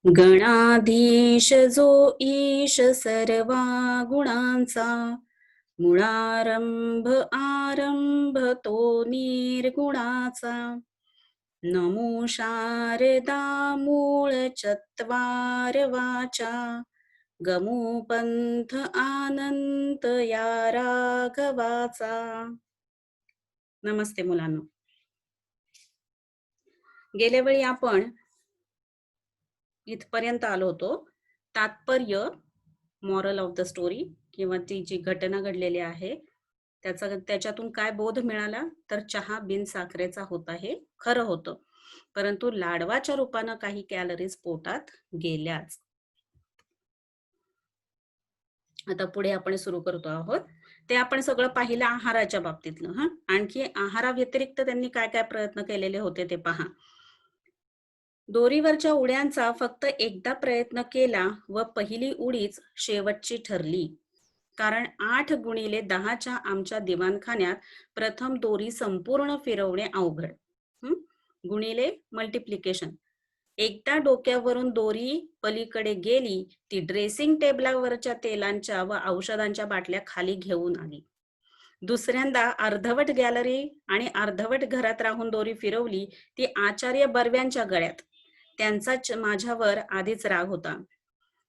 गणाधीश जो ईश सर्वा गुणांचा, मुळारंभ आरंभ तो निर्गुणाचा. नमो शारदा मूळ चत्वार वाचा, गमो पंथ आनंत या राघवाचा. नमस्ते मुलांनो. गेल्या वेळी आपण इथपर्यंत आलो होतो. तात्पर्य, मॉरल ऑफ द स्टोरी, किंवा ती जी घटना घडलेली आहे त्याच्यातून काय बोध मिळाला, तर चहा बिन साखरेचा होता हे खरं होतं, परंतु लाडवाच्या रूपानं काही कॅलरीज पोटात गेल्याच. आता पुढे आपण सुरू करतो आहोत. ते आपण सगळं पाहिलं आहाराच्या बाबतीतलं. आणखी आहाराव्यतिरिक्त त्यांनी काय काय प्रयत्न केलेले होते ते पहा. दोरीवरच्या उड्यांचा फक्त एकदा प्रयत्न केला व पहिली उडीच शेवटची ठरली, कारण 8x10 आमच्या दिवाणखान्यात प्रथम दोरी संपूर्ण फिरवणे अवघड. गुणिले मल्टिप्लिकेशन. एकदा डोक्यावरून दोरी पलीकडे गेली, ती ड्रेसिंग टेबलावरच्या तेलांच्या व औषधांच्या बाटल्या खाली घेऊन आली. दुसऱ्यांदा अर्धवट गॅलरी आणि अर्धवट घरात राहून दोरी फिरवली, ती आचार्य बर्व्यांच्या गळ्यात. त्यांचा माझ्यावर आधीच राग होता.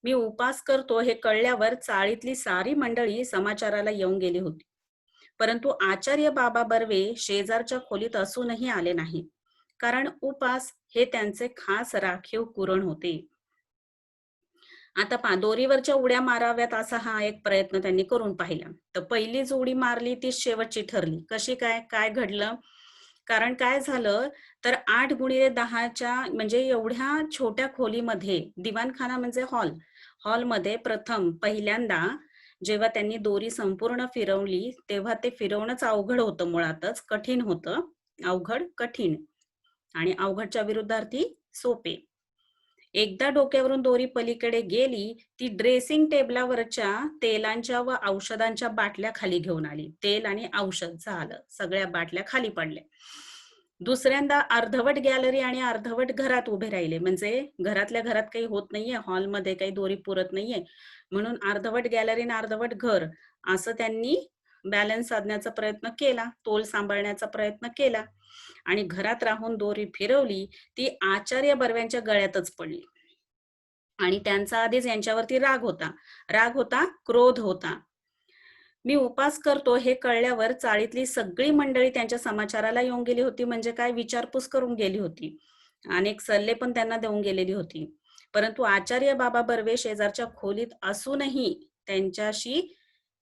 मी उपास करतो हे कळल्यावर चाळीतली सारी मंडळी समाचाराला येऊन गेली होती, परंतु आचार्य बाबा बर्वे शेजारच्या खोलीत असूनही आले नाही, कारण उपास हे त्यांचे खास राखीव कुरण होते. आता दोरीवरच्या उड्या माराव्यात असा हा एक प्रयत्न त्यांनी करून पाहिला. तर पहिलीच उडी मारली ती शेवटची ठरली. कशी काय काय घडलं? कारण काय झालं, तर 8x10 म्हणजे एवढ्या छोट्या खोलीमध्ये, दिवाणखाना म्हणजे हॉलमध्ये प्रथम पहिल्यांदा जेव्हा त्यांनी दोरी संपूर्ण फिरवली, तेव्हा ते फिरवणंच अवघड होतं, मुळातच कठीण होतं. अवघड कठीण, आणि अवघडच्या विरुद्धार्थी सोपे. एकदा डोक्यावरून दोरी पलीकडे गेली, ती ड्रेसिंग टेबलावरच्या तेलांच्या व औषधांच्या बाटल्या खाली घेऊन आली. तेल आणि औषध झालं, सगळ्या बाटल्या खाली पडल्या. दुसऱ्यांदा अर्धवट गॅलरी आणि अर्धवट घरात उभे राहिले, म्हणजे घरातल्या घरात काही होत नाहीये, हॉलमध्ये काही दोरी पुरत नाहीये, म्हणून अर्धवट गॅलरी आणि अर्धवट घर असं त्यांनी बॅलन्स साधण्याचा प्रयत्न केला, तोल सांभाळण्याचा प्रयत्न केला, आणि घरात राहून दोरी फिरवली, ती आचार्य बर्व्यांच्या गळ्यातच पडली. आणि त्यांचा आधीच यांच्यावरती राग होता, क्रोध होता. मी उपास करतो हे कळल्यावर चाळीतली सगळी मंडळी त्यांच्या समाचाराला येऊन गेली होती, म्हणजे काय, विचारपूस करून गेली होती. अनेक सल्ले पण त्यांना देऊन गेलेली होती. परंतु आचार्य बाबा बर्वे शेजारच्या खोलीत असूनही त्यांच्याशी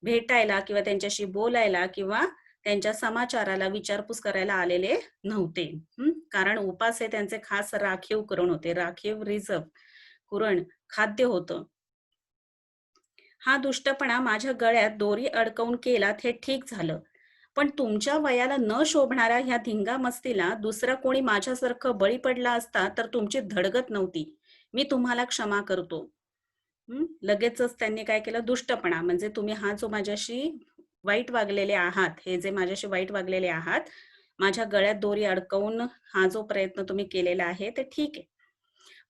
भेटायला किंवा त्यांच्याशी बोलायला किंवा त्यांच्या समाचाराला विचारपूस करायला आलेले नव्हते. कारण उपास हे त्यांचे खास राखीव कुरण होते, राखीव रिझर्व कुरण, खाद्य होतं. हा दुष्टपणा माझ्या गळ्यात दोरी अडकवून केलात हे ठीक झालं, पण तुमच्या वयाला न शोभणाऱ्या ह्या धिंगा मस्तीला दुसरा कोणी माझ्यासारखं बळी पडला असता तर तुमची धडगत नव्हती. मी तुम्हाला क्षमा करतो. लगेचच त्यांनी काय केलं, दुष्टपणा म्हणजे तुम्ही हा जो माझ्याशी वाईट वागलेले आहात, हे जे माझ्याशी वाईट वागलेले आहात, माझ्या गळ्यात दोरी अडकवून हा जो प्रयत्न तुम्ही केलेला आहे ते ठीक आहे,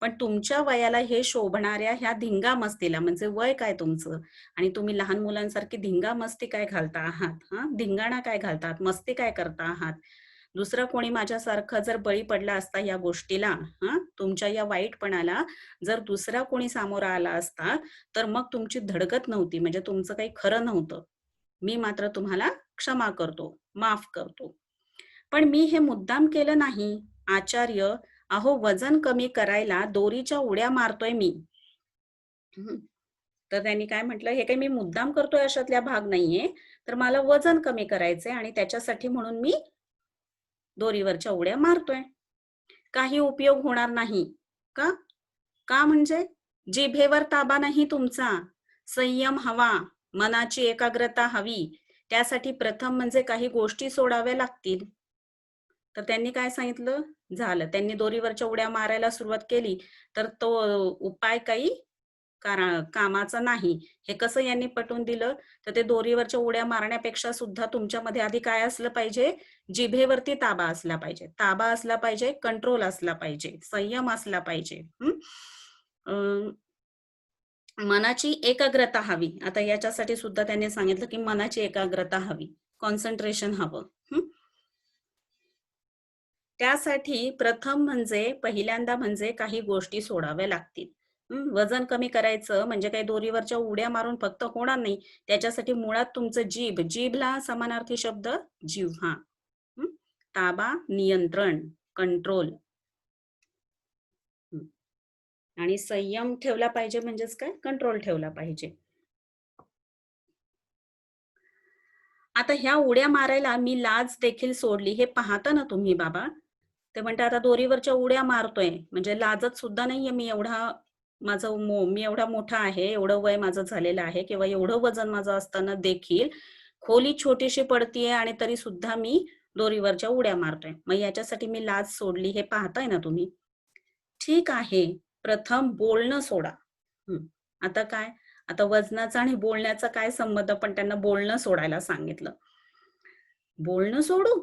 पण तुमच्या वयाला हे शोभणाऱ्या ह्या धिंगा मस्तीला, म्हणजे वय काय तुमचं, आणि तुम्ही लहान मुलांसारखी धिंगा मस्ती काय घालता आहात, धिंगाणा काय घालतात, मस्ती काय करता आहात, दुसरा कोणी माझ्यासारखं जर बळी पडला असता या गोष्टीला, तुमच्या या वाईटपणाला जर दुसरा कोणी सामोरा आला असता तर मग तुमची धडगत नव्हती, म्हणजे तुमचं काही खरं नव्हतं. मी मात्र तुम्हाला क्षमा करतो, माफ करतो. पण मी हे मुद्दाम केलं नाही आचार्य. अहो, वजन कमी करायला दोरीच्या उड्या मारतोय मी. तर त्यांनी काय म्हटलं, हे काही मी मुद्दाम करतोय अशातल्या भाग नाहीये, तर मला वजन कमी करायचंय आणि त्याच्यासाठी म्हणून मी दोरीवरच्या उड्या मारतोय. काही उपयोग होणार नाही. का? का म्हणजे जिभेवर ताबा नाही तुमचा, संयम हवा, मनाची एकाग्रता हवी. त्यासाठी प्रथम म्हणजे काही गोष्टी सोडाव्या लागतील. तर त्यांनी काय सांगितलं, झालं, त्यांनी दोरीवरच्या उड्या मारायला सुरुवात केली, तर तो उपाय काही कामाचा नाही. हे कसं यांनी पटवून दिलं, तर ते दोरीवरच्या उड्या मारण्यापेक्षा सुद्धा तुमच्यामध्ये आधी काय असलं पाहिजे, जिभेवरती ताबा असला पाहिजे, कंट्रोल असला पाहिजे, संयम असला पाहिजे. मनाची एकाग्रता हवी. आता याच्यासाठी सुद्धा त्यांनी सांगितलं की मनाची एकाग्रता हवी, कॉन्सन्ट्रेशन हवं. त्यासाठी प्रथम म्हणजे पहिल्यांदा म्हणजे काही गोष्टी सोडाव्या लागतील. वजन कमी करायचं म्हणजे काही दोरीवरच्या उड्या मारून फक्त होणार नाही. त्याच्यासाठी मुळात तुमचं जीभला समानार्थी शब्द जिव्हा. ताबा, नियंत्रण, कंट्रोल. आणि संयम ठेवला पाहिजे म्हणजेच काय, कंट्रोल ठेवला पाहिजे. आता ह्या उड्या मारायला मी लाज देखील सोडली, हे पाहता ना तुम्ही बाबा. ते म्हणते आता दोरीवरच्या उड्या मारतोय म्हणजे लाजत सुद्धा नाहीये मी, एवढा मी एवढा मोठा आहे, एवढं वय माझं झालेलं आहे किंवा एवढं वजन माझं असताना देखील खोली छोटीशी पडतीये आणि तरी सुद्धा मी दोरीवरच्या उड्या मारतोय. मग याच्यासाठी मी लाज सोडली, हे पाहताय ना तुम्ही. ठीक आहे, प्रथम बोलणं सोडा. आता काय, आता वजनाचा आणि बोलण्याचा काय संबंध, पण त्यांना बोलणं सोडायला सांगितलं. बोलणं सोडू?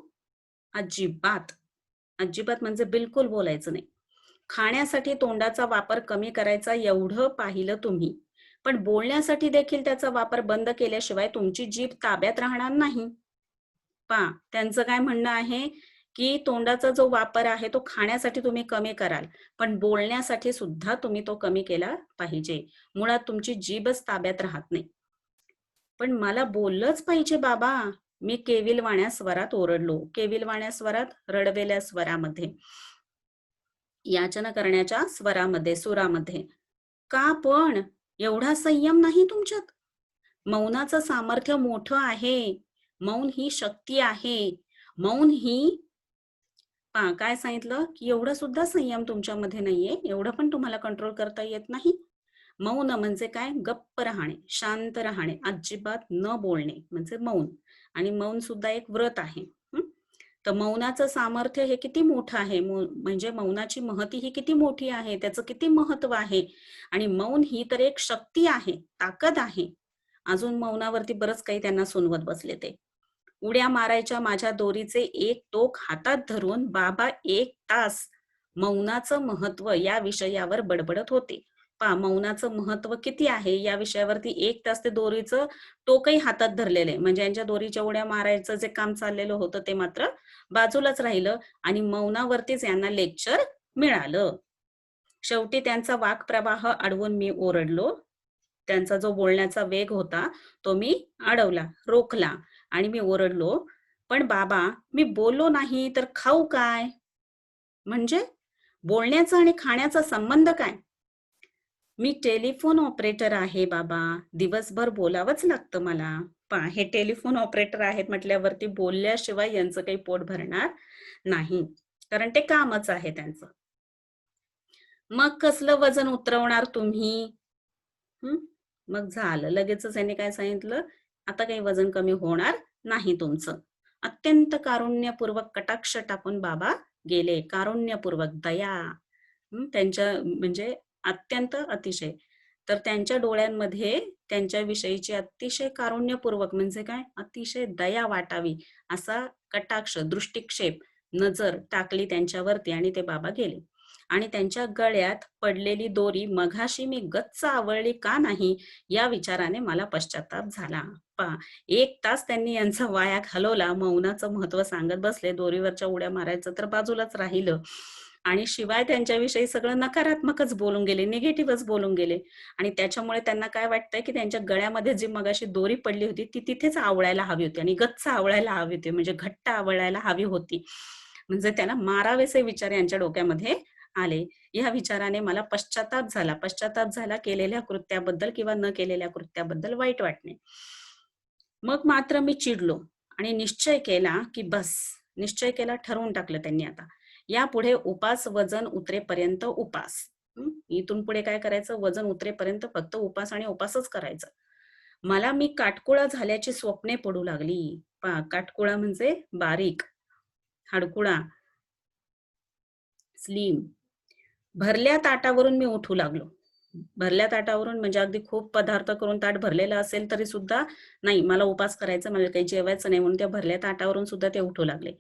अजिबात. अजिबात म्हणजे बिलकुल बोलायचं नाही. खाण्यासाठी तोंडाचा वापर कमी करायचा एवढं पाहिलं तुम्ही. पण बोलण्यासाठी देखील त्याचा वापर बंद केल्याशिवाय तुमची जीभ ताब्यात राहणार नाही. पहा, त्यांचं काय म्हणणं आहे, की तोंडाचा जो वापर आहे तो खाण्यासाठी तुम्ही कमी कराल, पण बोलण्यासाठी सुद्धा तुम्ही तो कमी केला पाहिजे. मुळात तुमची जीभच ताब्यात राहत नाही. पण मला बोललंच पाहिजे बाबा. मी केविलवाण्या स्वरात ओरडलो. केविलवाण्या स्वरात, रडवेल्या स्वरामध्ये, याचना करण्याच्या स्वरामध्ये, सुरामध्ये. का पण? एवढा संयम नाही तुमच्यात? मौनाचं सामर्थ्य मोठं आहे. मौन ही शक्ती आहे. मौन ही काय सांगितलं, की एवढं सुद्धा संयम तुमच्यामध्ये नाहीये, एवढं पण तुम्हाला कंट्रोल करता येत नाही. मौन म्हणजे काय? गप्प राहणे, शांत राहणे, अजिबात न बोलणे म्हणजे मौन. आणि मौन सुद्धा एक व्रत आहे. तर मौनाचं सामर्थ्य हे किती मोठं आहे, म्हणजे मौनाची महती ही किती मोठी आहे, त्याचं किती महत्व आहे. आणि मौन ही तर एक शक्ती आहे, ताकद आहे. अजून मौनावरती बरंच काही त्यांना सुनवत बसले ते. उड्या मारायच्या माझ्या दोरीचे एक टोक हातात धरून बाबा 1 तास मौनाचं महत्व या विषयावर बडबडत होते. पहा, मौनाचं महत्व किती आहे या विषयावरती 1 तास ते दोरीचं टोकही हातात धरलेलं आहे. म्हणजे यांच्या दोरीच्या उड्या मारायचं जे काम चाललेलं होतं ते मात्र बाजूलाच राहिलं आणि मौनावरतीच यांना लेक्चर मिळालं. शेवटी त्यांचा वाक्प्रवाह अडवून मी ओरडलो. त्यांचा जो बोलण्याचा वेग होता तो मी अडवला, रोखला आणि मी ओरडलो, "पण बाबा, मी बोललो नाही तर खाऊ काय?" म्हणजे बोलण्याचा आणि खाण्याचा संबंध काय? "मी टेलिफोन ऑपरेटर आहे बाबा. दिवसभर बोलावंच लागतं मला." पहा, हे टेलिफोन ऑपरेटर आहेत म्हटल्यावरती बोलल्याशिवाय यांचं काही पोट भरणार नाही. कारण ते कामच आहे त्यांचं. "मग कसलं वजन उतरवणार तुम्ही?" मग झालं. लगेचच यांनी काय सांगितलं, "आता काही वजन कमी होणार नाही तुमचं." अत्यंत कारुण्यपूर्वक कटाक्ष टाकून बाबा गेले. कारुण्यपूर्वक, दया. त्यांच्या म्हणजे अत्यंत, अतिशय. तर त्यांच्या डोळ्यांमध्ये त्यांच्याविषयीची अतिशय कारुण्यपूर्वक म्हणजे काय, अतिशय दया वाटावी असा कटाक्ष, दृष्टिक्षेप, नजर टाकली त्यांच्यावरती आणि ते बाबा गेले. आणि त्यांच्या गळ्यात पडलेली दोरी मघाशी मी गच्च आवळली का नाही या विचाराने मला पश्चाताप झाला. पहा, 1 तास त्यांनी यांचा वाया घालवला. मौनाचं महत्व सांगत बसले. दोरीवरच्या उड्या मारायचं तर बाजूलाच राहिलं. आणि शिवाय त्यांच्याविषयी सगळं नकारात्मकच बोलून गेले, निगेटिव्हच बोलून गेले. आणि त्याच्यामुळे त्यांना काय वाटतंय, की त्यांच्या गळ्यामध्ये जी मगाशी दोरी पडली होती, ती तिथेच आवळायला हवी होती आणि गच्च आवळायला हवी होती, म्हणजे घट्ट आवळायला हवी होती. म्हणजे त्याला मारावेसे विचार यांच्या डोक्यामध्ये आले. या विचाराने मला पश्चाताप झाला. पश्चाताप झाला केलेल्या कृत्याबद्दल किंवा न केलेल्या कृत्याबद्दल वाईट वाटणे. मग मात्र मी चिडलो आणि निश्चय केला, की बस. निश्चय केला, ठरवून टाकलं त्यांनी आता. यापुढे उपास वजन उतरेपर्यंत उपास. इथून पुढे काय करायचं, वजन उतरेपर्यंत फक्त उपास आणि उपासच करायचं. मला मी काटकुळा झाल्याची स्वप्ने पडू लागली. पहा, काटकुळा म्हणजे बारीक, हाडकुळा, स्लिम. भरल्या ताटावरून मी उठू लागलो. भरल्या ताटावरून म्हणजे अगदी खूप पदार्थ करून ताट भरलेलं असेल तरी सुद्धा नाही, मला उपास करायचा, मला काही जेवायचं नाही म्हणून त्या भरल्या ताटावरून सुद्धा ते उठू लागले.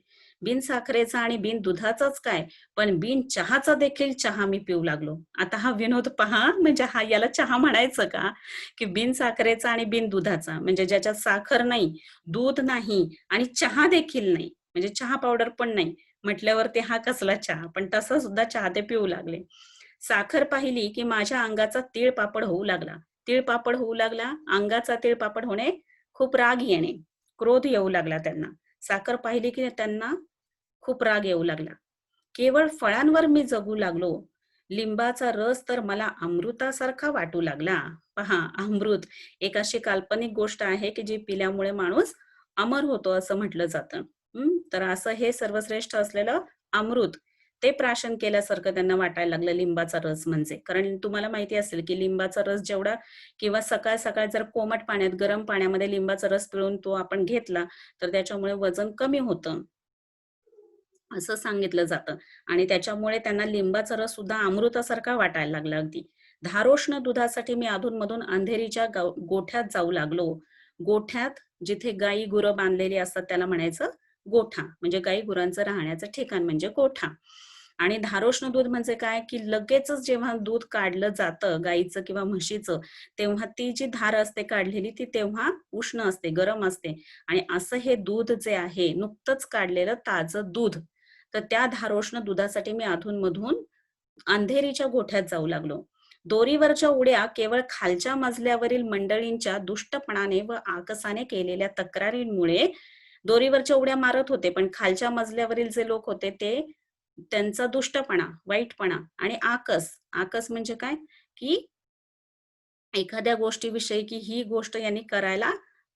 बिन साखरेचा आणि बिन दुधाचाच काय, पण बिन चहाचा देखील चहा मी पिऊ लागलो. आता हा विनोद पहा, म्हणजे याला चहा म्हणायचं का? की बिन साखरेचा आणि बिन दुधाचा, म्हणजे ज्याच्यात साखर नाही, दूध नाही आणि चहा देखील नाही, म्हणजे चहा पावडर पण नाही. म्हटल्यावरती हा कसला चहा? पण तसा सुद्धा चहा ते पिऊ लागले. साखर पाहिली की माझ्या अंगाचा तीळपापड होऊ लागला. तीळपापड होऊ लागला, अंगाचा तीळपापड होणे, खूप राग येणे, क्रोध येऊ लागला त्यांना. साखर पाहिली की त्यांना खूप राग येऊ लागला. केवळ फळांवर मी जगू लागलो. लिंबाचा रस तर मला अमृतासारखा वाटू लागला. पहा, अमृत एक अशी काल्पनिक गोष्ट आहे की जी पिल्यामुळे माणूस अमर होतो असं म्हटलं जातं. तर असं हे सर्वश्रेष्ठ असलेलं अमृत ते प्राशन केल्यासारखं त्यांना वाटायला लागलं लिंबाचा रस म्हणजे. कारण तुम्हाला माहिती असेल की लिंबाचा रस जेवढा किंवा सकाळ सकाळ जर कोमट पाण्यात, गरम पाण्यामध्ये लिंबाचा रस पिळून तो आपण घेतला तर त्याच्यामुळे वजन कमी होतं. असं सांगितलं जातं आणि त्याच्यामुळे त्यांना लिंबाचा रस सुद्धा अमृतासारखा वाटायला लागला अगदी. धारोष्ण दुधासाठी मी अधूनमधून अंधेरीच्या गोठ्यात जाऊ लागलो. गोठ्यात जिथे गाई गुरं बांधलेली असतात त्याला म्हणायचं गोठा. म्हणजे गाई गुरांचं राहण्याचं ठिकाण म्हणजे गोठा. आणि धारोष्ण दूध म्हणजे काय, की लगेचच जेव्हा दूध काढलं जातं गाईचं किंवा म्हशीचं, तेव्हा ती जी धार असते काढलेली ती तेव्हा उष्ण असते, गरम असते. आणि असं हे दूध जे आहे, नुकतंच काढलेलं ताजं दूध, तर त्या धारोष्ण दुधासाठी मी अधूनमधून अंधेरीच्या गोठ्यात जाऊ लागलो. दोरीवरच्या उड्या केवळ खालच्या मजल्यावरील मंडळींच्या दुष्टपणाने व आकसाने केलेल्या तक्रारींमुळे दोरीवरच्या उड्या मारत होते, पण खालच्या मजल्यावरील जे लोक होते ते त्यांचा दुष्टपणा, वाईटपणा आणि आकस. आकस म्हणजे काय? की एखाद्या गोष्टीविषयी की ही गोष्ट यांनी करायला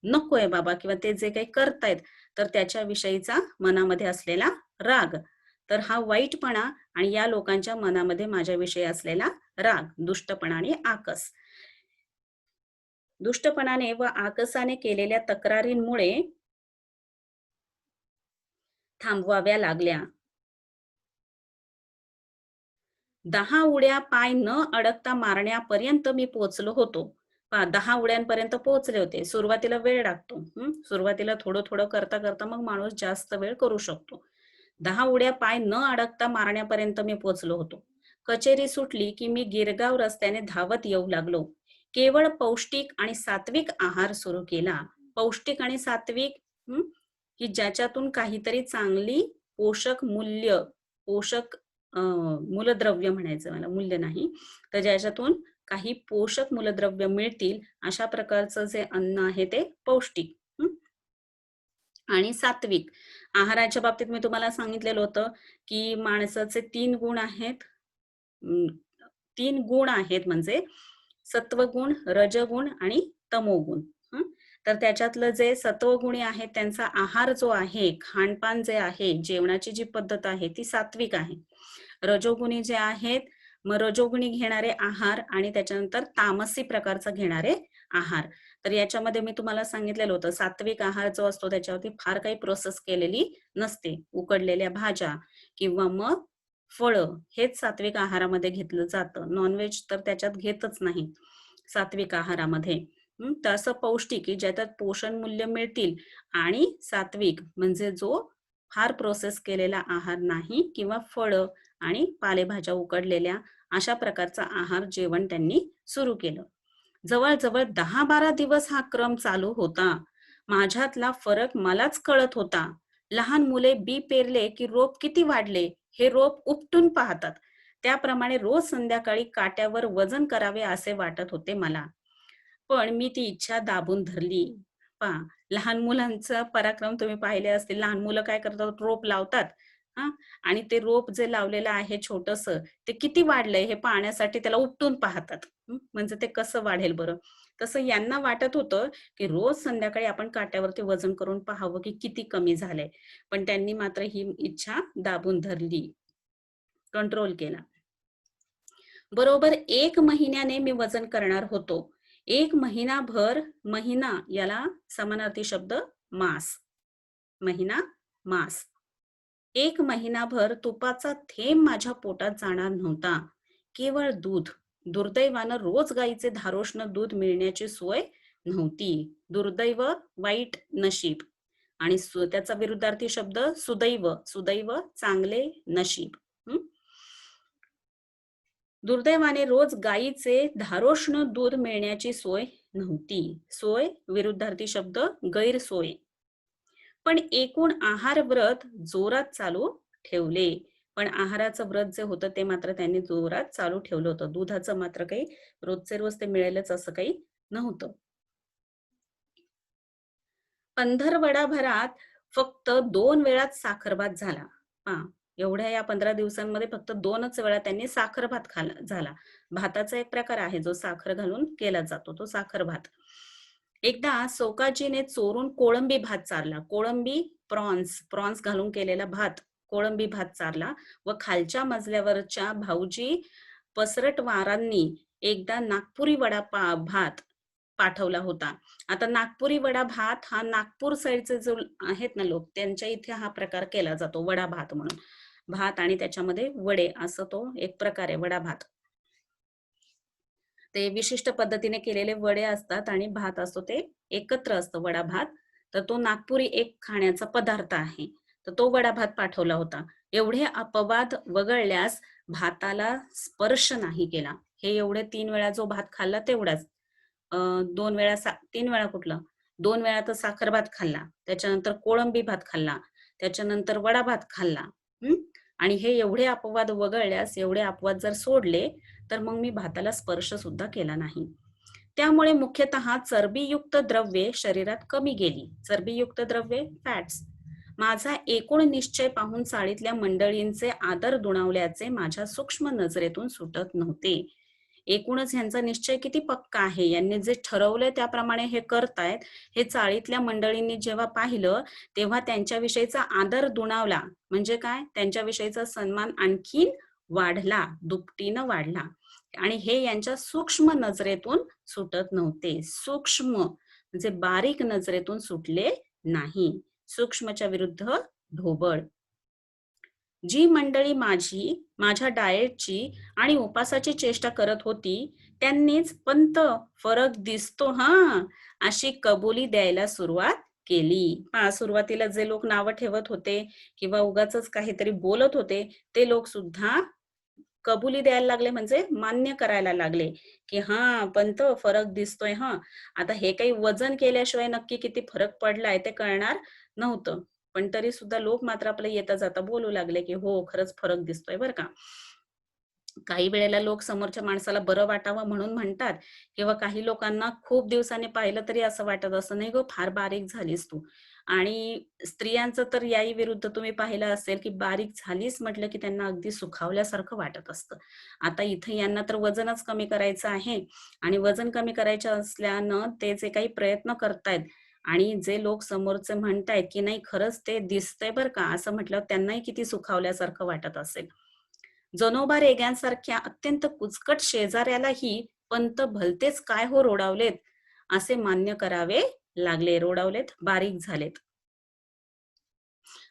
नकोय बाबा किंवा ते जे काही करतायत, तर त्याच्याविषयीचा मनामध्ये असलेला राग. तर हा वाईटपणा आणि या लोकांच्या मनामध्ये माझ्याविषयी असलेला राग, दुष्टपणा आणि आकस. दुष्टपणाने व आकसाने केलेल्या तक्रारींमुळे थांबवाव्या लागल्या. 10 उड्या पाय न अडकता मारण्यापर्यंत मी पोहोचलो होतो. पहा 10 उड्यांपर्यंत पोहोचले होते. सुरुवातीला वेळ लागतो. सुरुवातीला थोडं-थोडं करता-करता मग माणूस जास्त वेळ करू शकतो. 10 उड्या पाय न अडकता मारण्यापर्यंत मी पोहोचलो होतो. कचेरी सुटली की मी गिरगाव रस्त्याने धावत येऊ लागलो. केवळ पौष्टिक आणि सात्विक आहार सुरू केला. पौष्टिक आणि सात्विक, की ज्याच्यातून काहीतरी चांगली पोषक मूल्य, पोषक मूलद्रव्य म्हणायचं मला, मूल्य नाही. तर ज्याच्यातून काही पोषक मूलद्रव्य मिळतील अशा प्रकारचं जे अन्न आहे ते पौष्टिक. आणि सात्विक आहाराच्या बाबतीत मी तुम्हाला सांगितलेलं होतं, की माणसाचे 3 गुण आहेत. 3 गुण आहेत म्हणजे सत्वगुण, रजगुण आणि तमोगुण. हं. तर त्याच्यातलं जे सत्वगुणी आहेत त्यांचा आहार जो आहे, खानपान जे आहे, जेवणाची जी पद्धत आहे ती सात्विक आहे. रजोगुणी जे आहेत, मग रजोगुणी घेणारे आहार आणि त्याच्यानंतर तामसी प्रकारचा घेणारे आहार. तर याच्यामध्ये मी तुम्हाला सांगितलेलं होतं, सात्विक आहार जो असतो त्याच्यावरती फार काही प्रोसेस केलेली नसते. उकडलेल्या भाज्या किंवा मग फळं हेच सात्विक आहारामध्ये घेतलं जातं. नॉन-व्हेज तर त्याच्यात घेतच नाही सात्विक आहारामध्ये. तर असं पौष्टिक की ज्याच्यात पोषण मूल्य मिळतील आणि सात्विक म्हणजे जो फार प्रोसेस केलेला आहार नाही किंवा फळं आणि पालेभाज्या उकडलेल्या अशा प्रकारचा आहार जेवण त्यांनी सुरू केलं. जवळ-जवळ 10-12 दिवस हा क्रम चालू होता. माझ्यातला फरक मलाच कळत होता. लहान मुले बी पेरले की रोप किती वाढले हे रोप उपटून पाहतात. त्याप्रमाणे रोज संध्याकाळी काट्यावर वजन करावे असे वाटत होते मला. पण मी ती इच्छा दाबून धरली. पहा, लहान मुलांचा पराक्रम तुम्ही पाहिले असतील. लहान मुलं काय करतात, रोप लावतात. हां, आणि ते रोप जे लावलेलं आहे छोटंसं, ते किती वाढलंय हे पाहण्यासाठी त्याला उपटून पाहतात. म्हणजे ते कसं वाढेल बरं? तसं यांना वाटत होतं, की रोज संध्याकाळी आपण काट्यावरती वजन करून पाहावं, की किती कमी झालंय. पण त्यांनी मात्र ही इच्छा दाबून धरली, कंट्रोल केला. बरोबर 1 महिन्याने मी वजन करणार होतो. 1 महिनाभर, महिना याला समानार्थी शब्द मास. महिना, मास. 1 महिनाभर तुपाचा थेंब माझ्या पोटात जाणार नव्हता. केवळ दूध. दुर्दैवानं रोज गाईचे धारोष्ण दूध मिळण्याची सोय नव्हती. दुर्दैव, वाईट नशीब. आणि त्याचा विरुद्धार्थी शब्द सुदैव. सुदैव चांगले नशीब. दुर्दैवाने रोज गायीचे धारोष्ण दूध मिळण्याची सोय नव्हती. सोय विरुद्धार्थी शब्द गैरसोय. पण एकूण आहार व्रत जोरात चालू ठेवले. पण आहाराचं व्रत जे होतं ते मात्र त्यांनी जोरात चालू ठेवलं होतं. दुधाचं मात्र काही रोजचे रोज ते मिळेलच असं काही नव्हतं. पंधरवडाभरात फक्त 2 वेळात साखरभात झाला. हां, एवढ्या या 15 दिवसांमध्ये फक्त 2च वेळा त्यांनी साखरभात झाला. भाताचा एक प्रकार आहे जो साखर घालून केला जातो, तो साखरभात. एकदा सौकाजीने चोरून कोळंबी भात चारला. कोळंबी प्रॉन्स घालून केलेला भात, कोळंबी भात चारला व खालच्या मजल्यावरच्या भाऊजी पसरटवारांनी एकदा नागपुरी भात पाठवला होता. आता नागपुरी वडा भात हा नागपूर साईडचे जो आहेत ना लोक, त्यांच्या इथे हा प्रकार केला जातो वडा भात म्हणून. भात आणि त्याच्यामध्ये वडे असं तो एक प्रकार आहे वडा भात. ते विशिष्ट पद्धतीने केलेले वडे असतात आणि भात असतो ते एकत्र असतं वडा भात. तर तो नागपुरी एक खाण्याचा पदार्थ आहे. तर तो वडा भात पाठवला होता. एवढे अपवाद वगळल्यास भाताला स्पर्श नाही केला. हे एवढे 3 वेळा जो भात खाल्ला तेवढाच. 2 वेळा 3 वेळा कुठलं? 2 वेळा तर साखर भात खाल्ला. त्याच्यानंतर कोळंबी भात खाल्ला. त्याच्यानंतर वडा भात खाल्ला. आणि हे एवढे अपवाद वगळल्यास, एवढे अपवाद जर सोडले, तर मग मी भाताला स्पर्श सुद्धा केला नाही. त्यामुळे मुख्यतः चरबीयुक्त द्रव्ये शरीरात कमी गेली. चरबीयुक्त द्रव्ये, फॅट्स. माझा एकूण निश्चय पाहून चाळीतल्या मंडळींचे आदर दुणावल्याचे माझ्या सूक्ष्म नजरेतून सुटत नव्हते. एकूणच ह्यांचा निश्चय किती पक्का आहे, यांनी जे ठरवलंय त्याप्रमाणे हे करतायत, हे चाळीतल्या मंडळींनी जेव्हा पाहिलं तेव्हा त्यांच्याविषयीचा आदर दुणावला. म्हणजे काय? त्यांच्याविषयीचा सन्मान आणखीन वाढला, दुपटीनं वाढला. आणि हे यांच्या सूक्ष्म नजरेतून सुटत नव्हते. सूक्ष्म म्हणजे बारीक नजरेतून सुटले नाही. सूक्ष्मच्या विरुद्ध ढोबळ. जी मंडळी माझ्या डाएटची आणि उपासाची चेष्टा करत होती, त्यांनीच पंत फरक दिसतो हा, अशी कबुली द्यायला सुरुवात केली. सुरुवातीला जे लोक नावं ठेवत होते किंवा उगाचच काहीतरी बोलत होते, ते लोक सुद्धा कबुली द्यायला लागले, म्हणजे मान्य करायला लागले की हा पंत फरक दिसतोय हा. आता हे काही वजन केल्याशिवाय नक्की किती फरक पडलाय ते कळणार नव्हतं. पण तरी सुद्धा लोक मात्र आपलं येता जाता बोलू लागले की हो, खरंच फरक दिसतोय बरं का. काही वेळेला लोक समोरच्या माणसाला बरं वाटावं म्हणून म्हणतात, किंवा काही लोकांना खूप दिवसांनी पाहिलं तरी असं वाटत असं, नाही गो फार बारीक झालीस तू. आणि स्त्रियांचं तर याही विरुद्ध तुम्ही पाहिलं असेल की बारीक झालीस म्हटलं की त्यांना अगदी सुखावल्यासारखं वाटत असतं. आता इथे यांना तर वजनच कमी करायचं आहे आणि वजन कमी करायचं असल्यानं ते जे काही प्रयत्न करतायत आणि जे लोक समोरचे म्हणतायत की नाही खरंच ते दिसतंय बरं का, असं म्हटल्यावर त्यांनाही किती सुखावल्यासारखं वाटत असेल. जनोबा रेग्यांसारख्या अत्यंत कुचकट शेजाऱ्यालाही पंत भलतेच काय हो रोडावलेत असे मान्य करावे लागले. रोडावलेत, बारीक झालेत.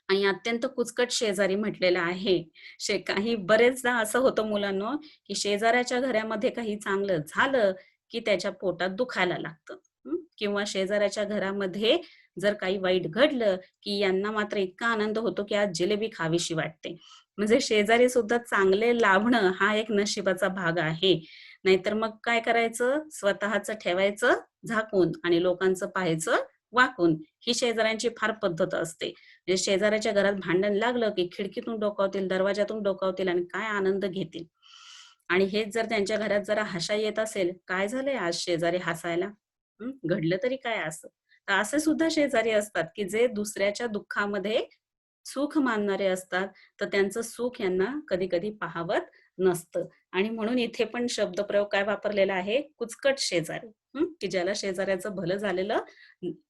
आणि अत्यंत कुचकट शेजारी म्हटलेलं आहे. काही बरेचदा असं होतं मुलांनो, की शेजाऱ्याच्या घरामध्ये काही चांगलं झालं, की त्याच्या पोटात दुखायला लागतं. किंवा शेजाऱ्याच्या घरामध्ये जर काही वाईट घडलं, की यांना मात्र इतका आनंद होतो, की आज जिलेबी खावीशी वाटते. म्हणजे शेजारी सुद्धा चांगले लाभणं हा एक नशिबाचा भाग आहे. नाहीतर मग काय करायचं? स्वतःचं ठेवायचं झाकून आणि लोकांचं पाहायचं वाकून. ही शेजाऱ्यांची फार पद्धत असते. म्हणजे शेजाऱ्याच्या घरात भांडण लागलं की खिडकीतून डोकावतील, दरवाजातून डोकावतील आणि काय आनंद घेतील. आणि हेच जर त्यांच्या घरात जरा हसा येत असेल, काय झालंय आज शेजारी हसायला? घडलं तरी काय असं? तर असे सुद्धा शेजारी असतात की जे दुसऱ्याच्या दुःखामध्ये सुख मानणारे असतात, तर त्यांचं सुख यांना कधी कधी पाहावत नसतं. आणि म्हणून इथे पण शब्दप्रयोग काय वापरलेला आहे? कुचकट शेजारी. की ज्याला शेजाऱ्याचं भलं झालेलं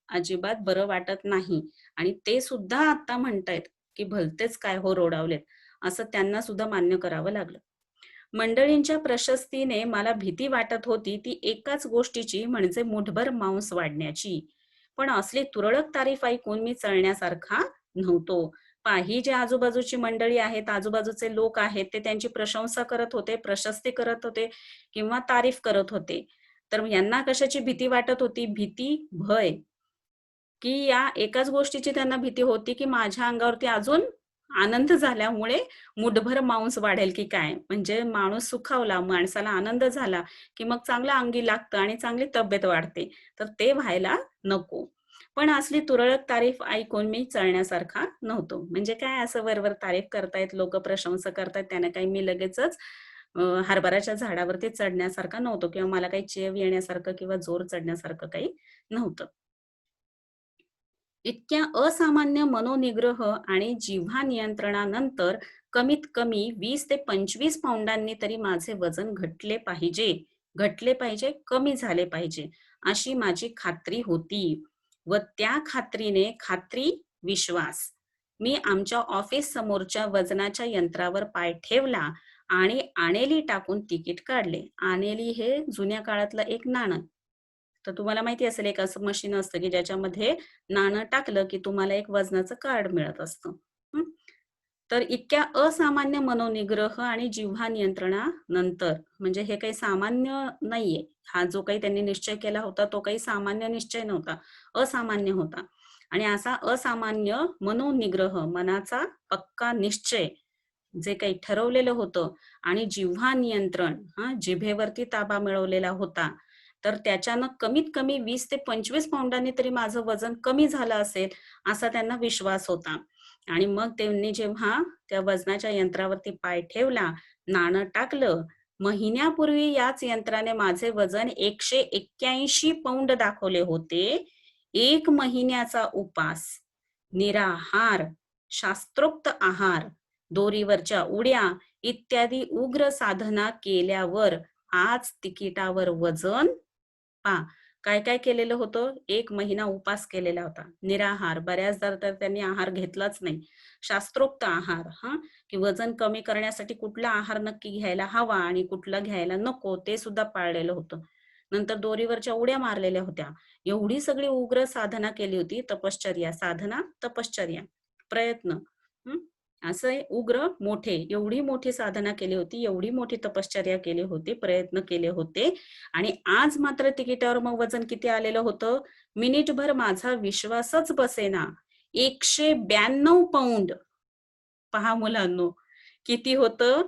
अजिबात बरं वाटत नाही. आणि ते सुद्धा आता म्हणतायत की भलतेच काय हो रोडावलेत, असं त्यांना सुद्धा मान्य करावं लागलं. मंडळींच्या प्रशस्तीने मला भीती वाटत होती ती एकाच गोष्टीची, म्हणजे मुठभर मांस वाढण्याची. पण असली तुरळक तारीफ ऐकून मी चळण्यासारखा नव्हतो. ही जे आजूबाजूची मंडळी आहेत, आजूबाजूचे लोक आहेत, ते त्यांची प्रशंसा करत होते, प्रशस्ती करत होते किंवा तारीफ करत होते. तर यांना कशाची भीती वाटत होती? भीती, भय. की या एकाच गोष्टीची त्यांना भीती होती, की माझ्या अंगावरती अजून आनंद झाल्यामुळे मुठभर मांस वाढेल की काय? म्हणजे माणूस सुखावला, माणसाला आनंद झाला, की मग चांगलं अंगी लागतं आणि चांगली तब्येत वाढते. तर ते व्हायला नको. पण असली तुरळक तारीफ ऐकून मी चढण्यासारखा नव्हतो. म्हणजे काय असं वर तारीफ करतायत, लोकं प्रशंसा करतायत, त्यानं काही मी लगेचच हरभऱ्याच्या झाडावरती चढण्यासारखा नव्हतो किंवा मला काही चेव येण्यासारखं किंवा जोर चढण्यासारखं काही नव्हतं. इतक्या असामान्य मनोनिग्रह आणि जिव्हा नियंत्रणानंतर कमीत कमी 20 ते 25 पौंडांनी तरी माझे वजन घटले पाहिजे, कमी झाले पाहिजे, अशी माझी खात्री होती. व त्या विश्वास. मी आमच्या ऑफिस समोरच्या वजनाच्या यंत्रावर पाय ठेवला आणि आणेली टाकून तिकीट काढले. आणेली हे जुन्या काळातलं एक नाणं. तर तुम्हाला माहिती असेल एक असं मशीन असतं, की ज्याच्यामध्ये नाणं टाकलं, की तुम्हाला एक वजनाचं कार्ड मिळत असतं. हं. तर इतक्या असामान्य मनोनिग्रह आणि जिव्हा नियंत्रणानंतर म्हणजे हे काही सामान्य नाहीये. हा जो काही त्यांनी निश्चय केला होता, तो काही सामान्य निश्चय नव्हता. असामान्य होता. आणि असा असामान्य मनोनिग्रह, मनाचा पक्का निश्चय, जे काही ठरवलेलं होतं आणि जिव्हा नियंत्रण, जिभेवरती ताबा मिळवलेला होता. तर त्याच्यानं कमीत कमी 20 ते 25 पौंडांनी तरी माझं वजन कमी झालं असेल, असा त्यांना विश्वास होता. आणि मग त्यांनी जेव्हा त्या वजनाच्या यंत्रावरती पाय ठेवला, नाणं टाकलं, महिन्यापूर्वी याच यंत्राने माझे वजन 181 पौंड दाखवले होते. 1 महिन्याचा उपास, निराहार, शास्त्रोक्त आहार, दोरीवरच्या उड्या इत्यादी उग्र साधना केल्यावर आज तिकिटावर वजन पहा, काय-काय केलेलं होतं? 1 महिना उपास केलेला होता. निराहार, बऱ्याचदा तर त्यांनी आहार घेतलाच नाही. शास्त्रोक्त आहार की वजन कमी करण्यासाठी कुठला आहार नक्की घ्यायला हवा आणि कुठला घ्यायला नको, ते सुद्धा पाळलेलं होतं. नंतर दोरीवरच्या उड्या मारलेल्या होत्या. एवढी सगळी उग्र साधना केली होती. तपश्चर्या, साधना, तपश्चर्या, प्रयत्न. हं. असं हे उग्र मोठे, एवढी मोठी साधना केली होती, एवढी मोठी तपश्चर्या केली होती, प्रयत्न केले होते आणि आज मात्र तिकिटावर मग वजन किती आलेलं होतं? मिनिटभर माझा विश्वासच बसेना. 192 पौंड. पहा मुलांनो, किती होतं?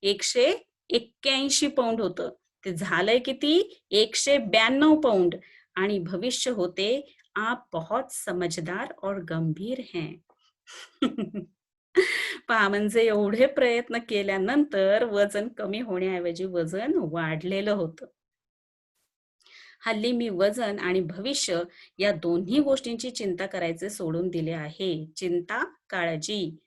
181 पौंड होतं. ते झालंय किती? 192 पौंड आणि भविष्य होते, आप बहुत समझदार और गंभीर हैं. पहा म्हणजे एवढे प्रयत्न केल्यानंतर वजन कमी होण्याऐवजी वजन वाढलेलं होतं. हल्ली मी वजन आणि भविष्य या दोन्ही गोष्टींची चिंता करायचे सोडून दिले आहे. चिंता, काळजी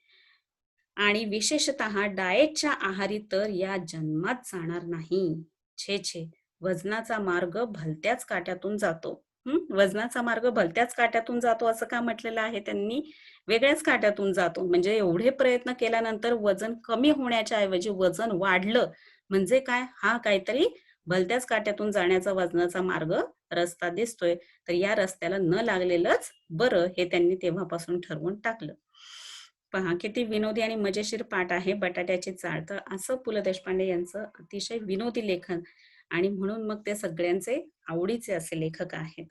आणि विशेषतः डाएटच्या आहारी तर या जन्मात जाणार नाही. छे छे, वजनाचा मार्ग भलत्याच काट्यातून जातो. वजनाचा मार्ग भलत्याच काट्यातून जातो असं का म्हटलेलं आहे त्यांनी? वेगळ्याच काट्यातून जातो. म्हणजे एवढे प्रयत्न केल्यानंतर वजन कमी होण्याच्या ऐवजी वजन वाढलं. म्हणजे काय? हा काहीतरी भलत्याच काट्यातून जाण्याचा वजनाचा मार्ग रस्ता दिसतोय. तर या रस्त्याला न लागलेलंच बरं, हे त्यांनी तेव्हापासून ठरवून टाकलं. पहा किती विनोदी आणि मजेशीर पाठ आहे बटाट्याची चाळ. तर असं पु. ल. देशपांडे यांचं अतिशय विनोदी लेखन आणि म्हणून मग ते सगळ्यांचे आवडीचे असे लेखक आहेत.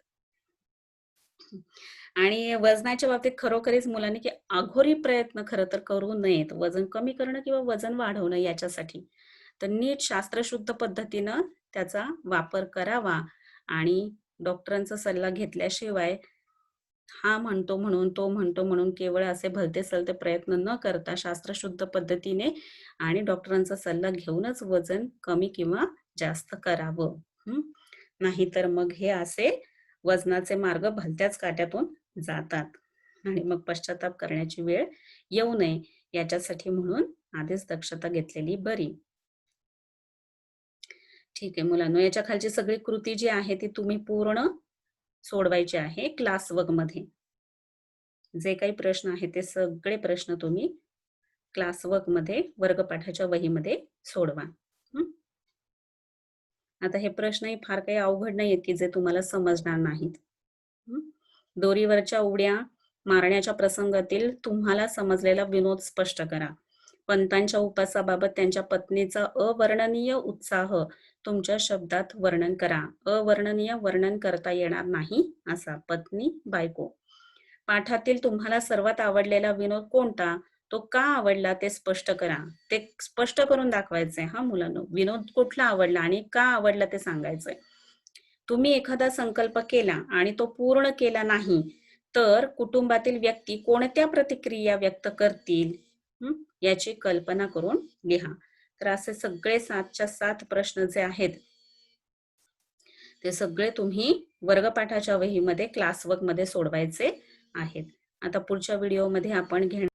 आणि वजनाच्या बाबतीत खरोखरीच मुलांनी की अघोरी प्रयत्न खरं तर करू नयेत. वजन कमी करणं किंवा वजन वाढवणं याच्यासाठी. तर नीट शास्त्रशुद्ध पद्धतीनं त्याचा वापर करावा आणि डॉक्टरांचा सल्ला घेतल्याशिवाय हा म्हणतो म्हणून, तो म्हणतो म्हणून केवळ असे भलते-सलते प्रयत्न न करता शास्त्रशुद्ध पद्धतीने आणि डॉक्टरांचा सल्ला घेऊनच वजन कमी किंवा जास्त करावं. हं. नाहीतर मग हे असे वजनाचे मार्ग भलत्याच काट्यातून जातात आणि मग पश्चाताप करण्याची वेळ येऊ नये याच्यासाठी म्हणून आधीच दक्षता घेतलेली बरी. ठीक आहे मुलांनो, याच्या खालची सगळी कृती जी आहे ती तुम्ही पूर्ण सोडवायची आहे क्लास वर्कमध्ये. जे काही प्रश्न आहेत ते सगळे प्रश्न तुम्ही क्लास वर्कमध्ये वर्गपाठाच्या वहीमध्ये सोडवा. हं. आता हे प्रश्नही फार काही अवघड नाहीयेत, की जे तुम्हाला समजणार नाहीत. हं. दोरीवरच्या उड्या मारण्याच्या प्रसंगातील तुम्हाला समजलेला विनोद स्पष्ट करा. पंतांच्या उपासाबाबत त्यांच्या पत्नीचा अवर्णनीय उत्साह तुमच्या शब्दात वर्णन करा. अवर्णनीय वर्णन करता येणार नाही असा. पत्नी, बायको. पाठातील तुम्हाला सर्वात आवडलेला विनोद कोणता? तो का आवडला ते स्पष्ट करा. ते स्पष्ट करून दाखवायचंय हा मुलांनो. विनोद कुठला आवडला आणि का आवडला ते सांगायचंय. तुम्ही एखादा संकल्प केला आणि तो पूर्ण केला नाही, तर कुटुंबातील व्यक्ती कोणत्या प्रतिक्रिया व्यक्त करतील? याची कल्पना करून लिहा. तर असे सगळे 7च्या 7 प्रश्न जे आहेत, ते सगळे तुम्ही वर्गपाठाच्या वहीमध्ये क्लासवर्क मध्ये सोडवायचे आहेत. आता पुढच्या व्हिडिओमध्ये आपण घेणार